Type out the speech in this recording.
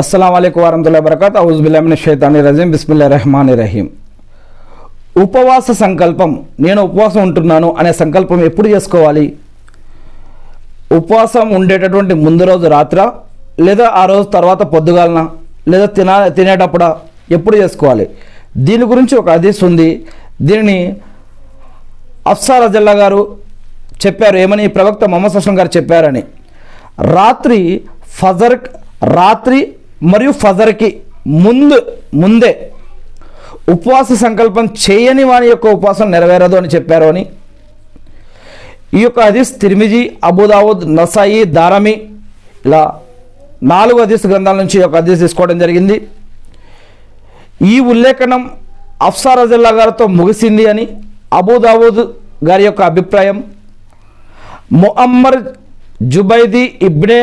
అస్సలాము అలైకుం వరహ్మతుల్లాహి వబరకాతుహు. ఔజు బిల్లాహి మినష్ షైతానిర్ రజీం. బిస్మిల్లాహిర్ రహమానిర్ రహీం. ఉపవాస సంకల్పం, నేను ఉపవాసం ఉంటున్నాను అనే సంకల్పం ఎప్పుడు చేసుకోవాలి? ఉపవాసం ఉండేటటువంటి ముందు రోజు రాత్ర, లేదా ఆ రోజు తర్వాత పొద్దుగాలన, లేదా తినేటప్పుడా, ఎప్పుడు చేసుకోవాలి? దీని గురించి ఒక హదీస్ ఉంది. దీనిని హఫ్సా రజల్లాహు గారు చెప్పారు. ఏమని? ప్రవక్త ముహమ్మద్ సల్లల్లాహు అలైహి వసల్లం గారు చెప్పారని. రాత్రి మరియు ఫజర్కి ముందే ఉపవాస సంకల్పం చేయని వాని యొక్క ఉపవాసం నెరవేరదు అని చెప్పారు అని. ఈ యొక్క హదీస్ తిర్మిజీ, అబూ దావూద్, నసాయి, దారమి ఇలా 4 హదీస్ గ్రంథాల నుంచి ఒక హదీస్ తీసుకోవడం జరిగింది. ఈ ఉల్లేఖనం హఫ్సా రజల్లాహు గారితో ముగిసింది అని అబూ దావూద్ గారి యొక్క అభిప్రాయం. ముఅమ్మర్ జుబైది ఇబ్నే